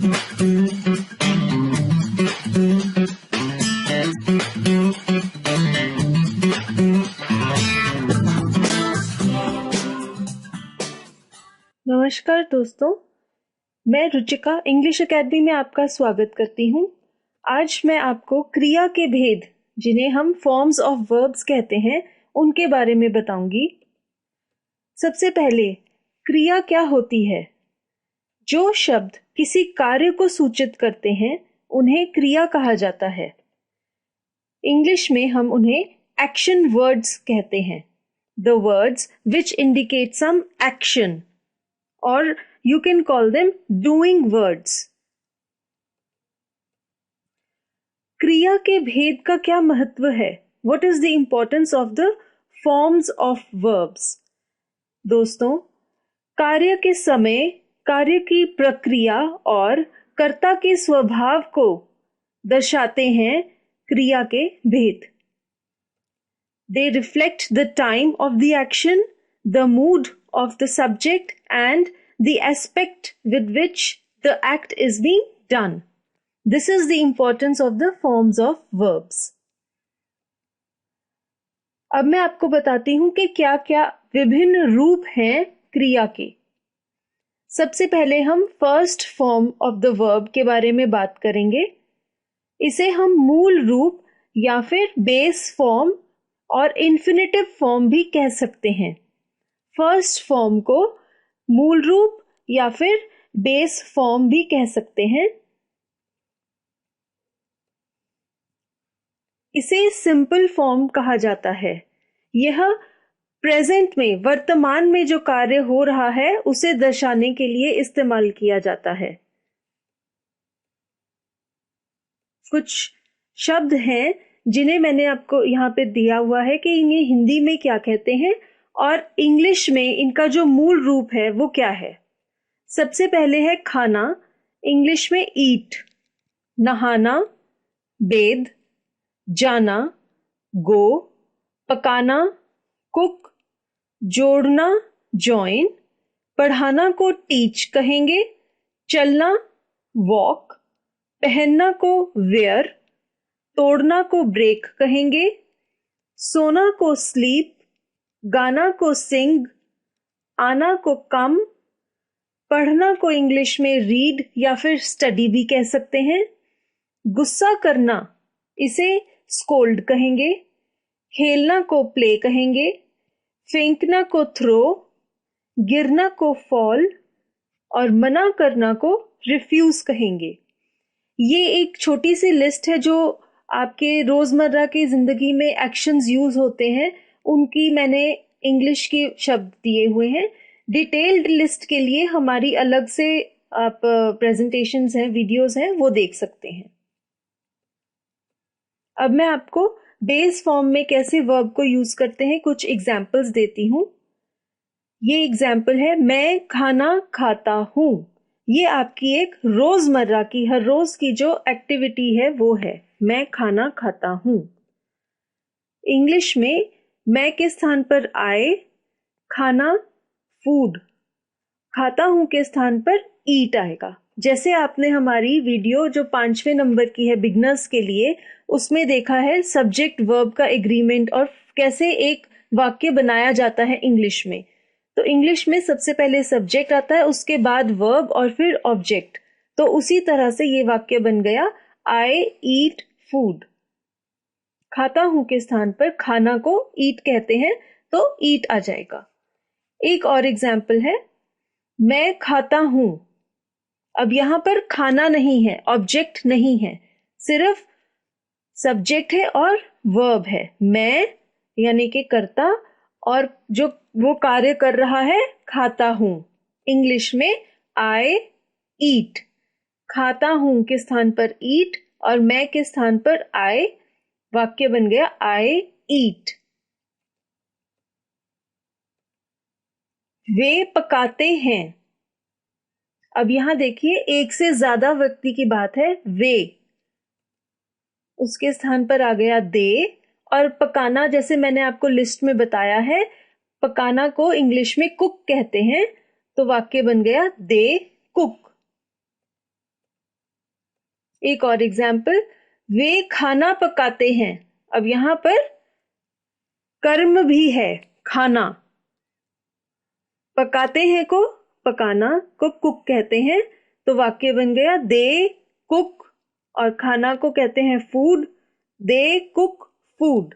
नमस्कार दोस्तों, मैं रुचिका इंग्लिश एकेडमी में आपका स्वागत करती हूँ। आज मैं आपको क्रिया के भेद, जिन्हें हम फॉर्म्स ऑफ वर्ब्स कहते हैं, उनके बारे में बताऊंगी। सबसे पहले, क्रिया क्या होती है? जो शब्द किसी कार्य को सूचित करते हैं, उन्हें क्रिया कहा जाता है। इंग्लिश में हम उन्हें एक्शन वर्ड्स कहते हैं। The words which indicate some action, or you can call them doing words. क्रिया के भेद का क्या महत्व है? What is the importance of the forms of verbs? दोस्तों, कार्य के समय, कार्य की प्रक्रिया और कर्ता के स्वभाव को दर्शाते हैं क्रिया के भेद। They reflect the time of the action, the mood of the subject, and the aspect with which the act is being done. This is the importance of the forms of verbs. अब मैं आपको बताती हूं कि क्या-क्या विभिन्न रूप हैं क्रिया के। सबसे पहले हम first form of the verb के बारे में बात करेंगे। इसे हम मूल रूप या फिर बेस फॉर्म और इन्फिनेटिव फॉर्म भी कह सकते हैं। फर्स्ट फॉर्म को मूल रूप या फिर बेस फॉर्म भी कह सकते हैं। इसे सिंपल फॉर्म कहा जाता है। यह प्रेजेंट में, वर्तमान में जो कार्य हो रहा है, उसे दर्शाने के लिए इस्तेमाल किया जाता है। कुछ शब्द हैं जिन्हें मैंने आपको यहाँ पे दिया हुआ है कि इन्हें हिंदी में क्या कहते हैं और इंग्लिश में इनका जो मूल रूप है वो क्या है। सबसे पहले है खाना, इंग्लिश में ईट, नहाना, बेद, जाना, गो, पकाना, कुक, जोड़ना, जॉइन, पढ़ाना को टीच कहेंगे, चलना, वॉक, पहनना को वेयर, तोड़ना को ब्रेक कहेंगे, सोना को स्लीप, गाना को सिंग, आना को कम, पढ़ना को इंग्लिश में रीड या फिर स्टडी भी कह सकते हैं, गुस्सा करना इसे स्कोल्ड कहेंगे, खेलना को प्ले कहेंगे, फेंकना को थ्रो, गिरना को फॉल और मना करना को रिफ्यूज कहेंगे। ये एक छोटी सी लिस्ट है जो आपके रोजमर्रा की जिंदगी में एक्शंस यूज होते हैं, उनकी मैंने इंग्लिश के शब्द दिए हुए हैं। डिटेल्ड लिस्ट के लिए हमारी अलग से आप प्रेजेंटेशंस हैं, वीडियोस हैं, वो देख सकते हैं। अब मैं आपको बेस फॉर्म में कैसे वर्ब को यूज करते हैं कुछ एग्जांपल्स देती हूँ। ये एग्जांपल है, मैं खाना खाता हूँ। ये आपकी एक रोजमर्रा की, हर रोज की जो एक्टिविटी है वो है, मैं खाना खाता हूँ। इंग्लिश में मैं के स्थान पर आए, खाना, फूड, खाता हूँ के स्थान पर ईट आएगा। जैसे आपने हमारी वीडियो जो 5वें नंबर की है बिगनर्स के लिए, उसमें देखा है सब्जेक्ट वर्ब का एग्रीमेंट और कैसे एक वाक्य बनाया जाता है इंग्लिश में। तो इंग्लिश में सबसे पहले सब्जेक्ट आता है, उसके बाद वर्ब और फिर ऑब्जेक्ट। तो उसी तरह से ये वाक्य बन गया, आई ईट फूड। खाता हूं के स्थान पर खाना को ईट कहते हैं, तो ईट आ जाएगा। एक और एग्जाम्पल है, मैं खाता हूं। अब यहां पर खाना नहीं है, ऑब्जेक्ट नहीं है, सिर्फ सब्जेक्ट है और वर्ब है। मैं यानी कि कर्ता और जो वो कार्य कर रहा है, खाता हूं। इंग्लिश में आई ईट, खाता हूं के स्थान पर ईट और मैं के स्थान पर आई, वाक्य बन गया आई ईट। वे पकाते हैं। अब यहां देखिए, एक से ज्यादा व्यक्ति की बात है, वे, उसके स्थान पर आ गया दे। और पकाना, जैसे मैंने आपको लिस्ट में बताया है, पकाना को इंग्लिश में कुक कहते हैं, तो वाक्य बन गया दे कुक। एक और एग्जाम्पल, वे खाना पकाते हैं। अब यहाँ पर कर्म भी है, खाना। पकाते हैं को पकाना को कुक कहते हैं, तो वाक्य बन गया दे कुक, और खाना को कहते हैं फूड, दे कुक फूड।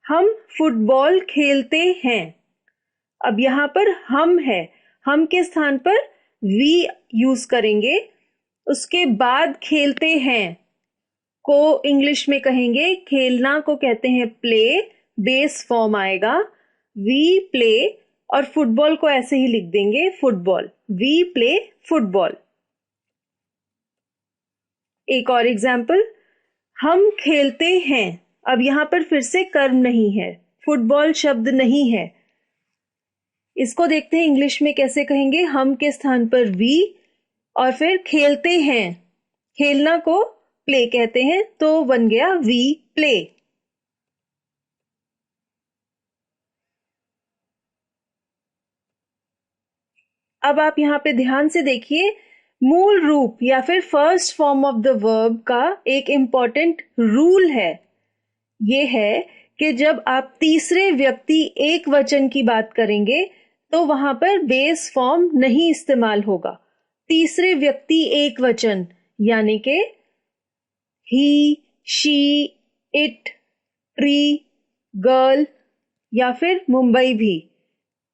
हम फुटबॉल खेलते हैं। अब यहाँ पर हम है, हम के स्थान पर वी यूज करेंगे। उसके बाद खेलते हैं को इंग्लिश में कहेंगे, खेलना को कहते हैं प्ले, बेस फॉर्म आएगा वी प्ले, और फुटबॉल को ऐसे ही लिख देंगे फुटबॉल, वी प्ले फुटबॉल। एक और एग्जाम्पल, हम खेलते हैं। अब यहां पर फिर से कर्म नहीं है, फुटबॉल शब्द नहीं है। इसको देखते हैं इंग्लिश में कैसे कहेंगे, हम के स्थान पर वी, और फिर खेलते हैं, खेलना को प्ले कहते हैं, तो बन गया वी प्ले। अब आप यहां पे ध्यान से देखिए, मूल रूप या फिर first form of the verb का एक इंपॉर्टेंट रूल है। ये है कि जब आप तीसरे व्यक्ति एक वचन की बात करेंगे तो वहां पर बेस फॉर्म नहीं इस्तेमाल होगा। तीसरे व्यक्ति एक वचन यानी कि ही, शी, इट, ट्री, गर्ल या फिर मुंबई भी।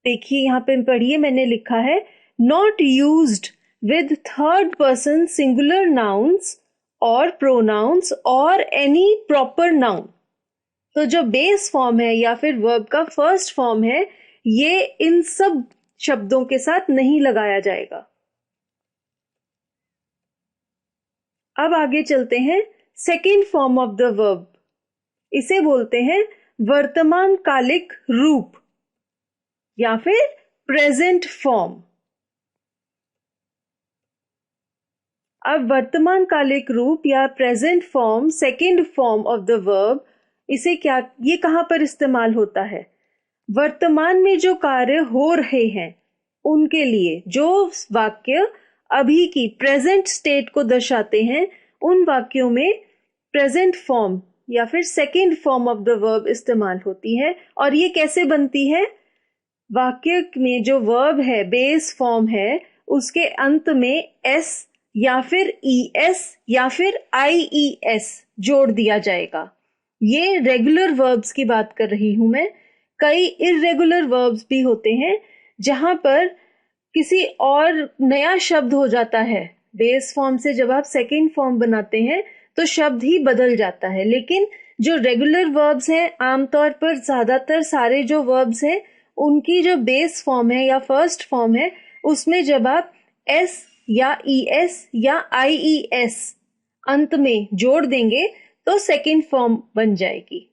देखिए यहां पे पढ़िए, मैंने लिखा है not used with third person singular nouns और प्रोनाउंस और एनी प्रॉपर नाउन। तो जो बेस फॉर्म है या फिर वर्ब का फर्स्ट फॉर्म है, ये इन सब शब्दों के साथ नहीं लगाया जाएगा। अब आगे चलते हैं, second form of the verb, इसे बोलते हैं वर्तमान कालिक रूप या फिर प्रेजेंट फॉर्म। अब वर्तमान कालिक रूप या present form, second form of the verb, इसे क्या, ये कहां पर इस्तेमाल होता है? वर्तमान में जो कार्य हो रहे हैं उनके लिए, जो वाक्य अभी की प्रेजेंट स्टेट को दर्शाते हैं, उन वाक्यों में प्रेजेंट फॉर्म या फिर second form of the verb इस्तेमाल होती है। और ये कैसे बनती है? वाक्य में जो वर्ब है, बेस फॉर्म है, उसके अंत में एस या फिर ईएस या फिर आईईएस जोड़ दिया जाएगा। ये रेगुलर वर्ब्स की बात कर रही हूं मैं। कई इर्रेगुलर वर्ब्स भी होते हैं जहां पर किसी और नया शब्द हो जाता है। बेस फॉर्म से जब आप सेकेंड फॉर्म बनाते हैं तो शब्द ही बदल जाता है, लेकिन जो रेगुलर वर्ब्स हैं, आमतौर पर ज्यादातर सारे जो वर्ब्स हैं उनकी जो बेस फॉर्म है या फर्स्ट फॉर्म है, उसमें जब आप एस या ईएस या आईईएस अंत में जोड़ देंगे तो सेकेंड फॉर्म बन जाएगी।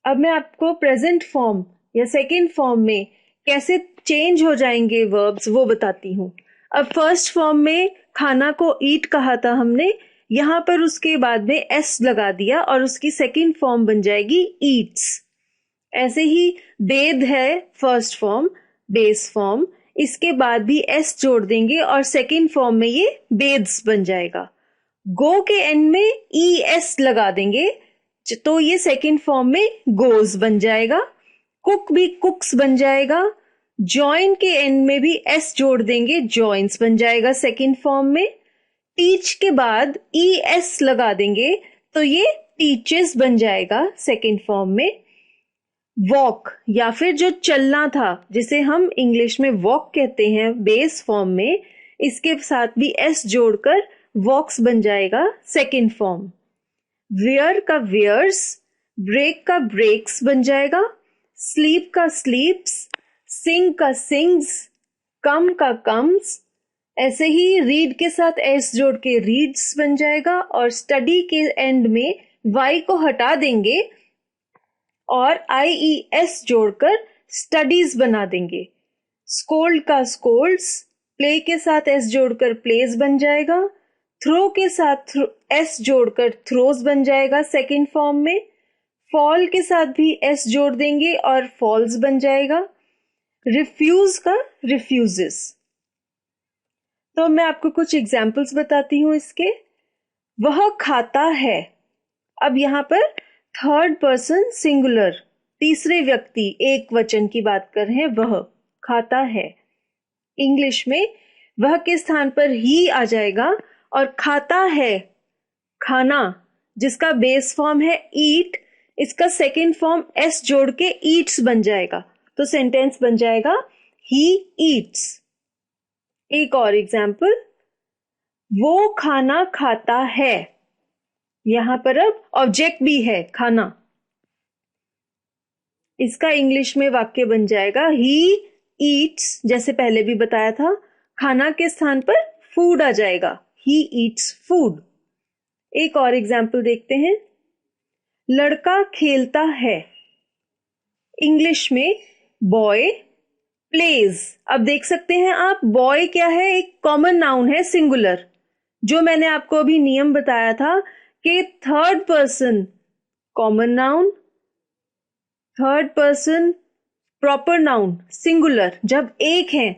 अब मैं आपको प्रेजेंट फॉर्म या सेकेंड फॉर्म में कैसे चेंज हो जाएंगे वर्ब्स वो बताती हूँ। अब फर्स्ट फॉर्म में खाना को ईट कहा था हमने, यहां पर उसके बाद में एस लगा दिया और उसकी सेकेंड फॉर्म बन जाएगी ईट्स। ऐसे ही बेद है फर्स्ट फॉर्म, बेस फॉर्म, इसके बाद भी एस जोड़ देंगे और सेकेंड फॉर्म में ये बेद्स बन जाएगा। गो के एंड में ई एस लगा देंगे तो ये सेकेंड फॉर्म में गोज बन जाएगा। कुक भी कुक्स बन जाएगा। जॉइन के एंड में भी एस जोड़ देंगे, जॉइंस बन जाएगा सेकेंड फॉर्म में। टीच के बाद ई एस लगा देंगे तो ये टीचेस बन जाएगा सेकेंड फॉर्म में। वॉक या फिर जो चलना था, जिसे हम इंग्लिश में वॉक कहते हैं बेस फॉर्म में, इसके साथ भी एस जोड़कर वॉक्स बन जाएगा सेकेंड फॉर्म। वेयर का वेयर्स, ब्रेक का ब्रेक्स बन जाएगा। स्लीप का स्लीप्स, सिंग का सिंग्स, कम का कम्स। ऐसे ही रीड के साथ एस जोड़ के रीड्स बन जाएगा और स्टडी के एंड में वाई को हटा देंगे और आईईएस जोड़कर स्टडीज बना देंगे। स्कोल्ड का स्कोल्ड्स, प्ले के साथ एस जोड़कर प्लेस बन जाएगा। थ्रो के साथ एस जोड़कर थ्रोज बन जाएगा सेकेंड फॉर्म में। फॉल के साथ भी एस जोड़ देंगे और फॉल्स बन जाएगा। रिफ्यूज का रिफ्यूजेस। तो मैं आपको कुछ एग्जाम्पल्स बताती हूं इसके। वह खाता है। अब यहाँ पर थर्ड पर्सन सिंगुलर, तीसरे व्यक्ति एक वचन की बात कर रहे हैं। वह खाता है। इंग्लिश में वह के स्थान पर ही आ जाएगा और खाता है, खाना, जिसका बेस फॉर्म है ईट, इसका सेकेंड फॉर्म एस जोड़ के ईट्स बन जाएगा। तो सेंटेंस बन जाएगा ही ईट्स। एक और एग्जाम्पल, वो खाना खाता है। यहां पर अब ऑब्जेक्ट भी है खाना। इसका इंग्लिश में वाक्य बन जाएगा ही ईट्स, जैसे पहले भी बताया था, खाना के स्थान पर फूड आ जाएगा, ही ईट्स फूड। एक और एग्जाम्पल देखते हैं, लड़का खेलता है। इंग्लिश में बॉय प्लेज। अब देख सकते हैं आप, बॉय क्या है, एक कॉमन नाउन है सिंगुलर। जो मैंने आपको अभी नियम बताया था कि third person common noun, third person proper noun singular, जब एक है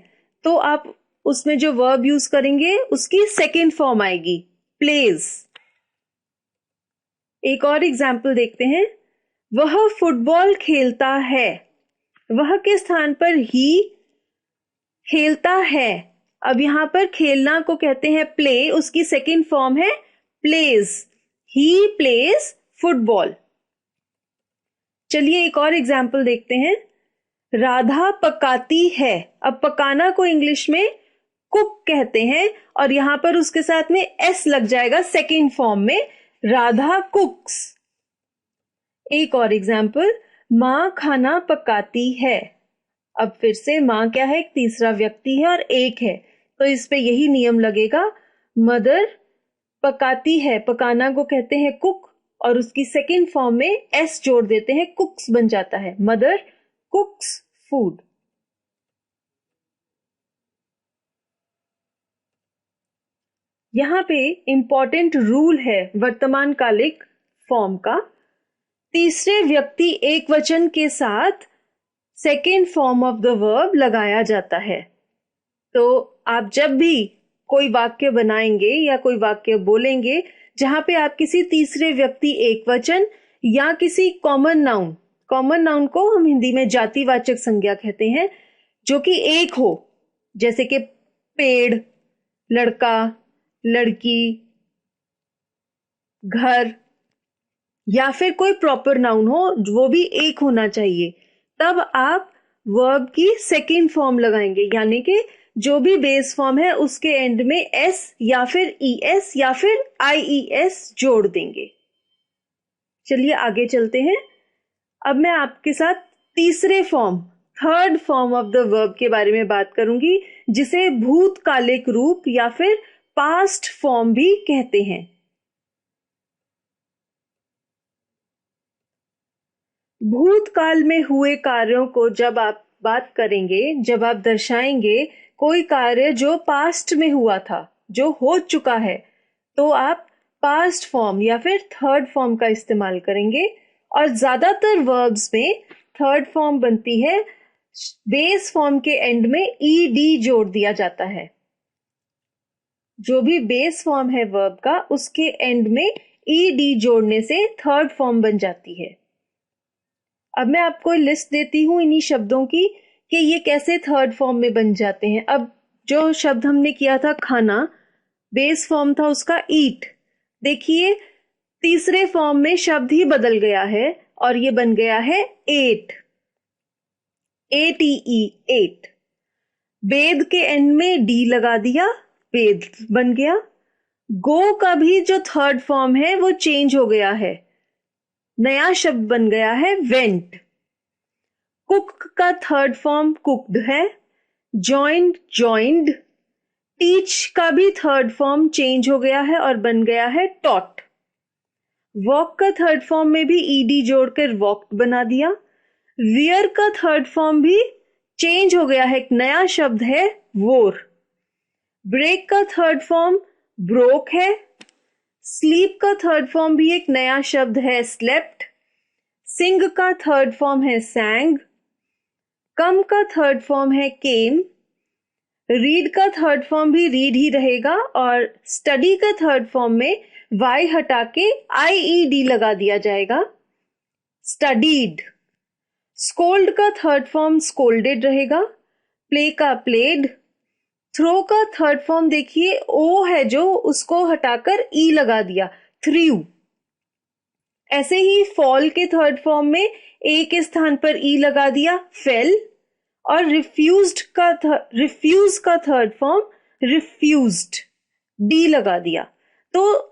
तो आप उसमें जो वर्ब यूज करेंगे उसकी सेकेंड फॉर्म आएगी, प्लेज। एक और एग्जाम्पल देखते हैं, वह फुटबॉल खेलता है। वह के स्थान पर ही खेलता है। अब यहां पर खेलना को कहते हैं प्ले, उसकी सेकेंड फॉर्म है प्लेज, ही प्लेज फुटबॉल। चलिए एक और एग्जाम्पल देखते हैं, राधा पकाती है। अब पकाना को इंग्लिश में कुक कहते हैं और यहां पर उसके साथ में एस लग जाएगा सेकेंड फॉर्म में, राधा कुक्स। एक और एग्जाम्पल, मां खाना पकाती है। अब फिर से मां क्या है, एक तीसरा व्यक्ति है और एक है, तो इस पे यही नियम लगेगा, मदर पकाती है। पकाना को कहते हैं कुक और उसकी सेकेंड फॉर्म में एस जोड़ देते हैं, कुक्स बन जाता है, मदर कुक्स फूड। यहां पे इंपॉर्टेंट रूल है वर्तमान कालिक फॉर्म का, तीसरे व्यक्ति एक वचन के साथ second form of the verb लगाया जाता है। तो आप जब भी कोई वाक्य बनाएंगे या कोई वाक्य बोलेंगे जहां पे आप किसी तीसरे व्यक्ति एक वचन या किसी कॉमन नाउन, कॉमन नाउन को हम हिंदी में जातिवाचक संज्ञा कहते हैं, जो कि एक हो, जैसे कि पेड़, लड़का, लड़की, घर, या फिर कोई प्रॉपर नाउन हो, वो भी एक होना चाहिए, तब आप वर्ब की सेकेंड फॉर्म लगाएंगे, यानी कि जो भी बेस फॉर्म है उसके एंड में एस या फिर ई एस या फिर आई ई एस जोड़ देंगे। चलिए आगे चलते हैं। अब मैं आपके साथ तीसरे form, third form of the verb के बारे में बात करूंगी, जिसे भूतकालिक रूप या फिर पास्ट फॉर्म भी कहते हैं। भूतकाल में हुए कार्यों को जब आप बात करेंगे, जब आप दर्शाएंगे कोई कार्य जो पास्ट में हुआ था, जो हो चुका है, तो आप पास्ट फॉर्म या फिर थर्ड फॉर्म का इस्तेमाल करेंगे। और ज्यादातर वर्ब्स में थर्ड फॉर्म बनती है, बेस फॉर्म के एंड में ईडी जोड़ दिया जाता है। जो भी बेस फॉर्म है वर्ब का, उसके एंड में ईडी जोड़ने से थर्ड फॉर्म बन जाती है। अब मैं आपको लिस्ट देती हूं इन्हीं शब्दों की कि ये कैसे थर्ड फॉर्म में बन जाते हैं। अब जो शब्द हमने किया था खाना, बेस फॉर्म था उसका ईट। देखिए तीसरे फॉर्म में शब्द ही बदल गया है और ये बन गया है एट, ATE, एट। बेद के एंड में डी लगा दिया, बेद बन गया। गो का भी जो थर्ड फॉर्म है वो चेंज हो गया है, नया शब्द बन गया है वेंट। कुक का थर्ड फॉर्म कुक्ड है, जॉइंड जॉइंड। टीच का भी थर्ड फॉर्म चेंज हो गया है और बन गया है टॉट। वॉक का थर्ड फॉर्म में भी ईडी जोड़कर वॉक्ड बना दिया। वियर का थर्ड फॉर्म भी चेंज हो गया है, एक नया शब्द है वोर। ब्रेक का थर्ड फॉर्म ब्रोक है। स्लीप का थर्ड फॉर्म भी एक नया शब्द है स्लेप्ट। सिंग का थर्ड फॉर्म है सैंग। कम का थर्ड फॉर्म है केम, रीड का थर्ड फॉर्म भी रीड ही रहेगा, और स्टडी का थर्ड फॉर्म में वाई हटा के IED लगा दिया जाएगा, स्टडीड। स्कोल्ड का थर्ड फॉर्म स्कोल्डेड रहेगा, प्ले का प्लेड। थ्रो का थर्ड फॉर्म देखिए, ओ है जो, उसको हटाकर ई लगा दिया, थ्रू। ऐसे ही फॉल के थर्ड फॉर्म में ए के स्थान पर ई लगा दिया, फेल। और रिफ्यूज का थर्ड फॉर्म रिफ्यूज्ड, डी लगा दिया। तो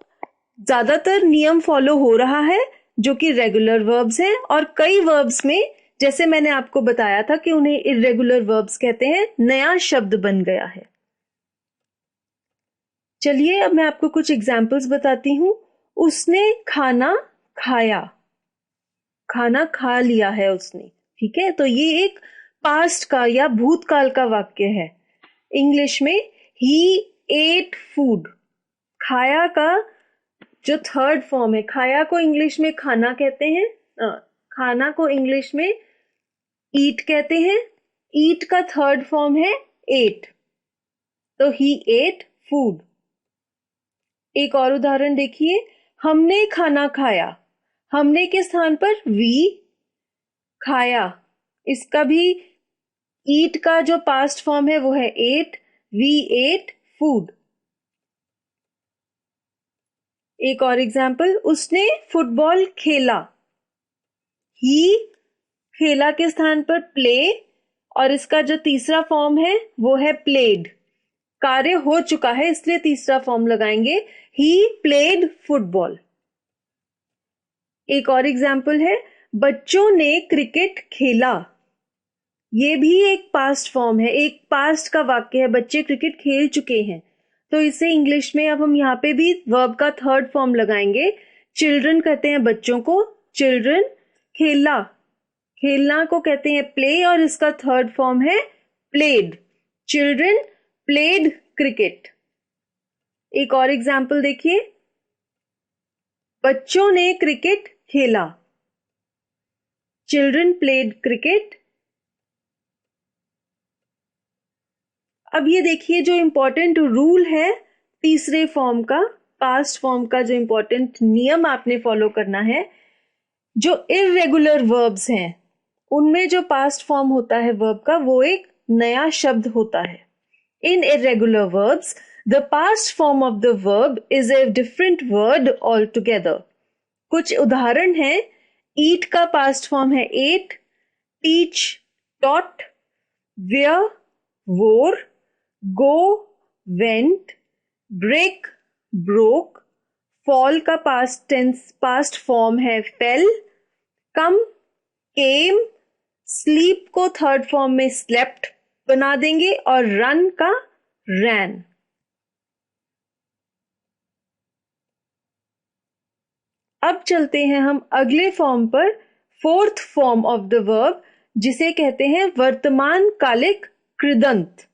ज्यादातर नियम फॉलो हो रहा है जो कि रेगुलर वर्ब्स हैं, और कई वर्ब्स में, जैसे मैंने आपको बताया था कि उन्हें इर्रेगुलर वर्ब्स कहते हैं, नया शब्द बन गया है। चलिए अब मैं आपको कुछ एग्जाम्पल्स बताती हूं। उसने खाना खाया, खाना खा लिया है उसने, ठीक है। तो ये एक पास्ट का या भूतकाल का वाक्य है। इंग्लिश में ही एट फूड, खाया का जो थर्ड फॉर्म है, खाया को इंग्लिश में खाना कहते हैं, खाना को इंग्लिश में ईट कहते हैं। ईट का थर्ड फॉर्म है एट, तो ही एट फूड। एक और उदाहरण देखिए, हमने खाना खाया, हमने के स्थान पर वी, खाया, इसका भी ईट का जो पास्ट फॉर्म है वो है एट, वी एट फूड। एक और एग्जाम्पल, उसने फुटबॉल खेला, ही खेला के स्थान पर प्ले, और इसका जो तीसरा फॉर्म है वो है प्लेड। कार्य हो चुका है इसलिए तीसरा फॉर्म लगाएंगे, ही प्लेड फुटबॉल। एक और एग्जाम्पल है, बच्चों ने क्रिकेट खेला, ये भी एक पास्ट फॉर्म है, एक पास्ट का वाक्य है, बच्चे क्रिकेट खेल चुके हैं। तो इसे इंग्लिश में अब हम यहाँ पे भी वर्ब का थर्ड फॉर्म लगाएंगे। चिल्ड्रन कहते हैं बच्चों को, चिल्ड्रन। खेला, खेलना को कहते हैं प्ले, और इसका थर्ड फॉर्म है प्लेड, चिल्ड्रन प्लेड क्रिकेट। एक और एग्जाम्पल देखिए, बच्चों ने क्रिकेट खेला, चिल्ड्रन प्लेड क्रिकेट। अब ये देखिए जो इंपॉर्टेंट रूल है तीसरे फॉर्म का, पास्ट फॉर्म का जो इंपॉर्टेंट नियम आपने फॉलो करना है, जो इर्रेगुलर वर्ब्स हैं उनमें जो पास्ट फॉर्म होता है वर्ब का, वो एक नया शब्द होता है। In irregular verbs the past form of the verb is a different word altogether. कुछ उदाहरण हैं, ईट का पास्ट फॉर्म है ate, teach taught, wear wore, go went, break broke, fall का पास्ट फॉर्म है फेल, कम केम, स्लीप को third form में slept बना देंगे, और रन का रैन। अब चलते हैं हम अगले फॉर्म पर, fourth form of the verb, जिसे कहते हैं वर्तमान कालिक कृदंत।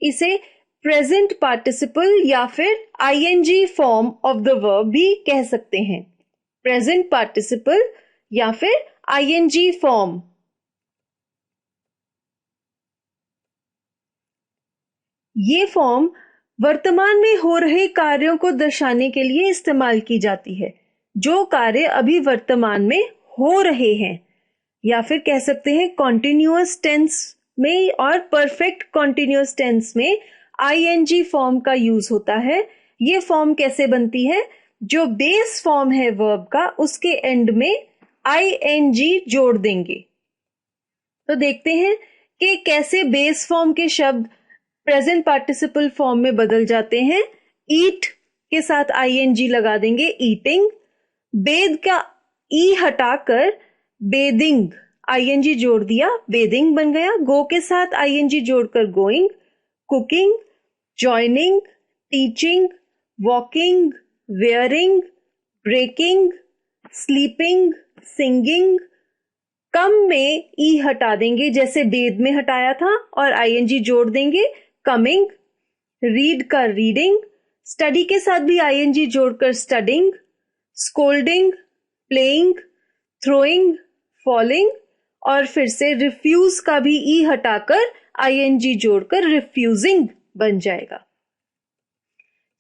इसे प्रेजेंट पार्टिसिपल या फिर ING form of the verb भी कह सकते हैं। प्रेजेंट पार्टिसिपल या फिर ING फॉर्म। ये फॉर्म वर्तमान में हो रहे कार्यों को दर्शाने के लिए इस्तेमाल की जाती है, जो कार्य अभी वर्तमान में हो रहे हैं, या फिर कह सकते हैं कॉन्टिन्यूअस टेंस में और परफेक्ट कॉन्टिन्यूअस टेंस में ING फॉर्म का यूज होता है। ये फॉर्म कैसे बनती है, जो बेस फॉर्म है वर्ब का उसके एंड में ING जोड़ देंगे। तो देखते हैं कि कैसे बेस फॉर्म के शब्द प्रेजेंट पार्टिसिपल फॉर्म में बदल जाते हैं। ईट के साथ ING लगा देंगे, ईटिंग। बेद का ई हटाकर बेदिंग, ING जोड़ दिया, बेदिंग बन गया। गो के साथ ING जोड़कर going, cooking, joining, teaching, walking, wearing, breaking, sleeping, singing. Come में ई हटा देंगे जैसे बेद में हटाया था, और ING जोड़ देंगे, कमिंग। रीड का रीडिंग, स्टडी के साथ भी ING जोड़कर studying, scolding, playing, throwing, falling, और फिर से रिफ्यूज का भी ई हटाकर आईएनजी जोड़कर रिफ्यूजिंग बन जाएगा।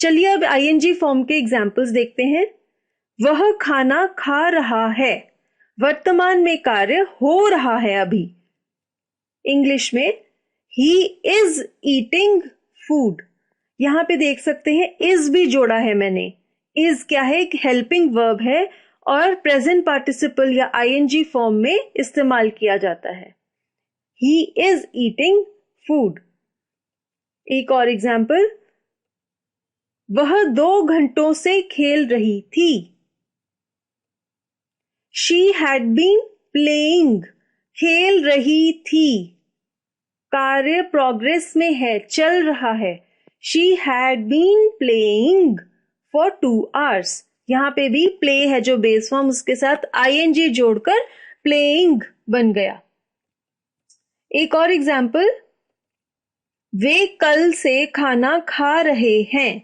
चलिए अब आईएनजी फॉर्म के एग्जाम्पल्स देखते हैं। वह खाना खा रहा है, वर्तमान में कार्य हो रहा है अभी। इंग्लिश में ही इज ईटिंग फूड। यहां पे देख सकते हैं इज भी जोड़ा है मैंने। इज क्या है? एक हेल्पिंग वर्ब है और प्रेजेंट पार्टिसिपल या आईएनजी फॉर्म में इस्तेमाल किया जाता है। He is eating food. एक और एग्जाम्पल, वह 2 घंटों से खेल रही थी। शी हैड बीन प्लेइंग, खेल रही थी। कार्य प्रोग्रेस में है, चल रहा है। She had been playing for 2 hours। यहां पे भी प्ले है जो बेस फॉर्म, उसके साथ आईएनजी जोड़कर प्लेइंग बन गया। एक और एग्जाम्पल, वे कल से खाना खा रहे हैं।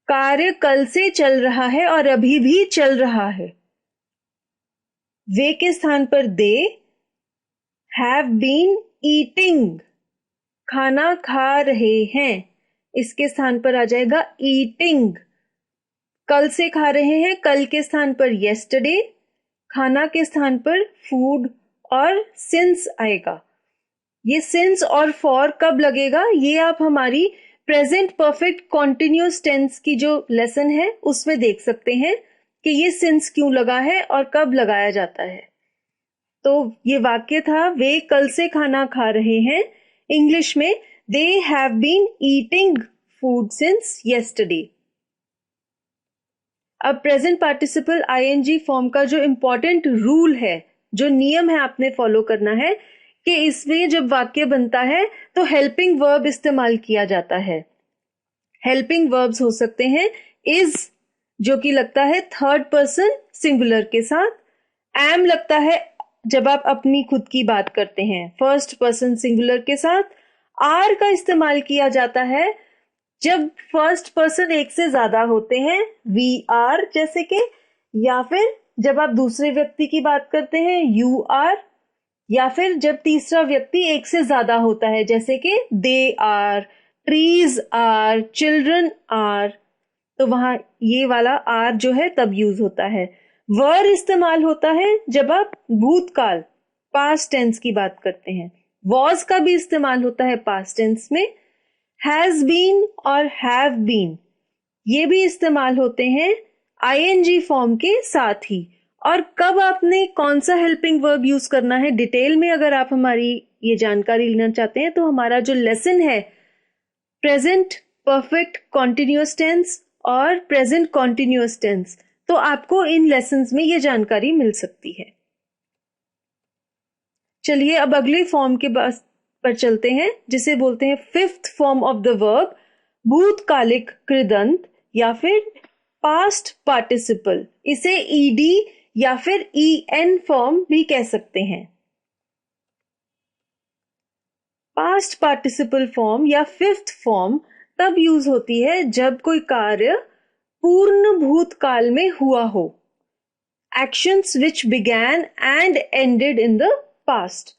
कार्य कल से चल रहा है और अभी भी चल रहा है। वे के स्थान पर दे हैव बीन ईटिंग, खाना खा रहे हैं। इसके स्थान पर आ जाएगा ईटिंग। कल से खा रहे हैं, कल के स्थान पर येस्टरडे, खाना के स्थान पर फूड और सिंस आएगा। ये सिंस और फॉर कब लगेगा, ये आप हमारी प्रेजेंट परफेक्ट कॉन्टिन्यूअस टेंस की जो लेसन है उसमें देख सकते हैं कि ये सिंस क्यों लगा है और कब लगाया जाता है। तो ये वाक्य था, वे कल से खाना खा रहे हैं। इंग्लिश में they have been eating food since yesterday. अब प्रेजेंट पार्टिसिपल आईएनजी फॉर्म का जो इंपॉर्टेंट रूल है, जो नियम है आपने फॉलो करना है कि इसमें जब वाक्य बनता है तो हेल्पिंग वर्ब इस्तेमाल किया जाता है। हेल्पिंग वर्ब्स हो सकते हैं इज, जो कि लगता है थर्ड पर्सन सिंगुलर के साथ। एम लगता है जब आप अपनी खुद की बात करते हैं, फर्स्ट पर्सन सिंगुलर के साथ। आर का इस्तेमाल किया जाता है जब फर्स्ट पर्सन एक से ज्यादा होते हैं, वी आर जैसे कि, या फिर जब आप दूसरे व्यक्ति की बात करते हैं, यू आर, या फिर जब तीसरा व्यक्ति एक से ज्यादा होता है जैसे कि they are, trees are, children are, तो वहां ये वाला आर जो है तब यूज होता है। वर इस्तेमाल होता है जब आप भूतकाल पास्ट टेंस की बात करते हैं। वॉज का भी इस्तेमाल होता है पास्ट टेंस में। हैज बीन और हैव बीन ये भी इस्तेमाल होते हैं आईएनजी फॉर्म के साथ ही। और कब आपने कौन सा हेल्पिंग वर्ब यूज करना है, डिटेल में अगर आप हमारी ये जानकारी लेना चाहते हैं तो हमारा जो लेसन है प्रेजेंट परफेक्ट कॉन्टिन्यूअस टेंस और प्रेजेंट कॉन्टिन्यूअस टेंस, तो आपको इन लेसन्स में ये जानकारी मिल सकती है। चलिए अब अगले फॉर्म के पर चलते हैं जिसे बोलते हैं fifth form of the verb, भूतकालिक कृदंत या फिर पास्ट पार्टिसिपल। इसे ईडी या फिर ईएन फॉर्म भी कह सकते हैं। पास्ट पार्टिसिपल फॉर्म या फिफ्थ फॉर्म तब यूज होती है जब कोई कार्य पूर्ण भूतकाल में हुआ हो। Actions which began and ended in the past.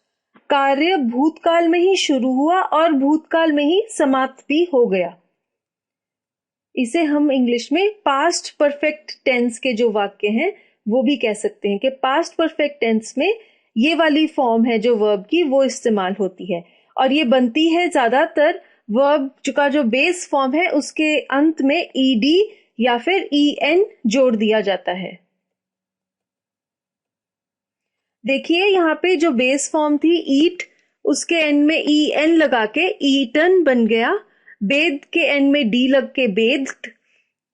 कार्य भूतकाल में ही शुरू हुआ और भूतकाल में ही समाप्त भी हो गया। इसे हम इंग्लिश में पास्ट परफेक्ट टेंस के जो वाक्य हैं वो भी कह सकते हैं कि पास्ट परफेक्ट टेंस में ये वाली फॉर्म है जो वर्ब की वो इस्तेमाल होती है। और ये बनती है ज्यादातर वर्ब का जो बेस फॉर्म है उसके अंत में ईडी या फिर ईएन जोड़ दिया जाता है। देखिए यहाँ पे जो बेस फॉर्म थी ईट, उसके एंड में ईएन लगा के ईटन बन गया। बेद के एंड में डी लग के बेद्ड।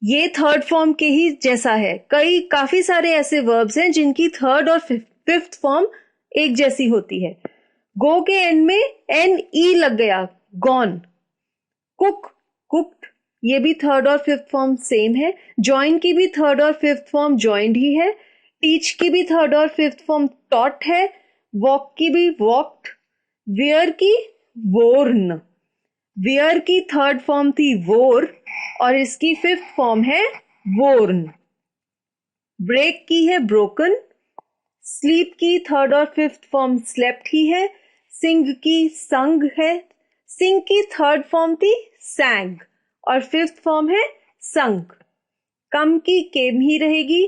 ये थर्ड फॉर्म के ही जैसा है। काफी सारे ऐसे वर्ब्स हैं जिनकी थर्ड और फिफ्थ फॉर्म एक जैसी होती है। गो के एंड में एन ई लग गया, गॉन। कुक, कुक्ड, ये भी थर्ड और फिफ्थ फॉर्म सेम है। ज्वाइन की भी थर्ड और फिफ्थ फॉर्म ज्वाइंड ही है। टीच की भी थर्ड और फिफ्थ फॉर्म टॉट है। वॉक की भी वॉक्ड। वेयर की वोर्न। वेयर की थर्ड फॉर्म थी वोर और इसकी फिफ्थ फॉर्म है वोर्न। ब्रेक की है ब्रोकन। स्लीप की थर्ड और फिफ्थ फॉर्म स्लेप्ट ही है। सिंग की संग है। सिंग की थर्ड फॉर्म थी सैंग और फिफ्थ फॉर्म है संग। कम की केम ही रहेगी।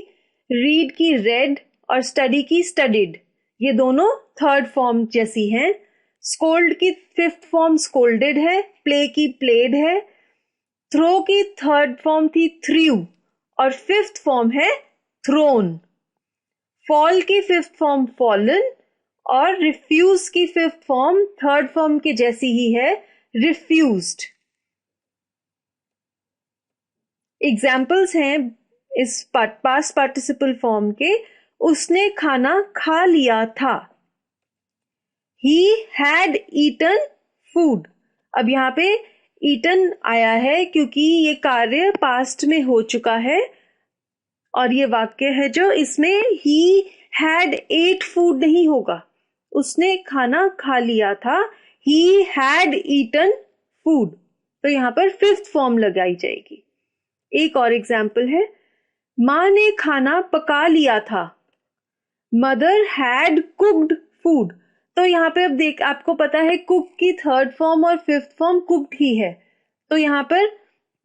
रीड की रेड और स्टडी की स्टडीड, ये दोनों थर्ड फॉर्म जैसी हैं। स्कोल्ड की फिफ्थ फॉर्म स्कोल्डेड है। प्ले की प्लेड है। थ्रो की थर्ड फॉर्म थी थ्रू और फिफ्थ फॉर्म है थ्रोन। फॉल की फिफ्थ फॉर्म फॉलन और रिफ्यूज की फिफ्थ फॉर्म थर्ड फॉर्म के जैसी ही है, रिफ्यूज्ड। एग्जाम्पल्स हैं इस पास्ट पार्टिसिपल फॉर्म के। उसने खाना खा लिया था। He had eaten food। अब यहाँ पे eaten आया है क्योंकि ये कार्य पास्ट में हो चुका है और ये वाक्य है जो इसमें he had ate food नहीं होगा। उसने खाना खा लिया था। He had eaten food। तो यहाँ पर फिफ्थ फॉर्म लगाई जाएगी। एक और एग्जाम्पल है, माँ ने खाना पका लिया था। Mother had cooked food. तो यहाँ पे अब देख, आपको पता है कुक की थर्ड फॉर्म और फिफ्थ फॉर्म कुक्ड ही है, तो यहाँ पर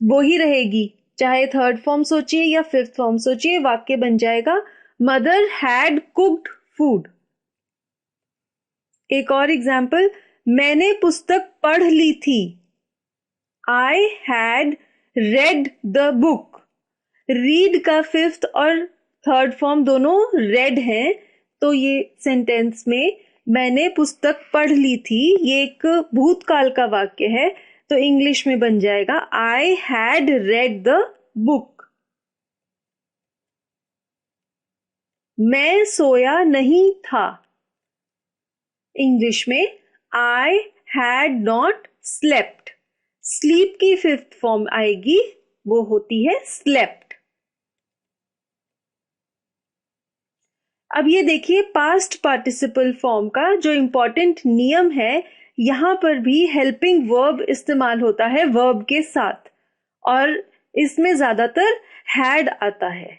वो ही रहेगी, चाहे थर्ड फॉर्म सोचिए या फिफ्थ फॉर्म सोचिए, वाक्य बन जाएगा मदर हैड कुक्ड फूड। एक और एग्जाम्पल, मैंने पुस्तक पढ़ ली थी। I had read the book. Read का फिफ्थ और थर्ड फॉर्म दोनों रेड हैं, तो ये सेंटेंस में मैंने पुस्तक पढ़ ली थी, ये एक भूतकाल का वाक्य है, तो इंग्लिश में बन जाएगा I had read the book. मैं सोया नहीं था। इंग्लिश में I had not slept. Sleep की फिफ्थ फॉर्म आएगी, वो होती है स्लेप्ट। अब ये देखिए पास्ट पार्टिसिपल फॉर्म का जो इंपॉर्टेंट नियम है, यहां पर भी हेल्पिंग वर्ब इस्तेमाल होता है वर्ब के साथ और इसमें ज्यादातर हैड आता है।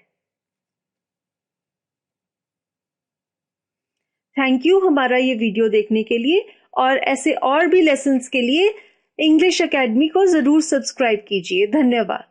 थैंक यू हमारा ये वीडियो देखने के लिए, और ऐसे और भी लेसन्स के लिए इंग्लिश एकेडमी को जरूर सब्सक्राइब कीजिए। धन्यवाद।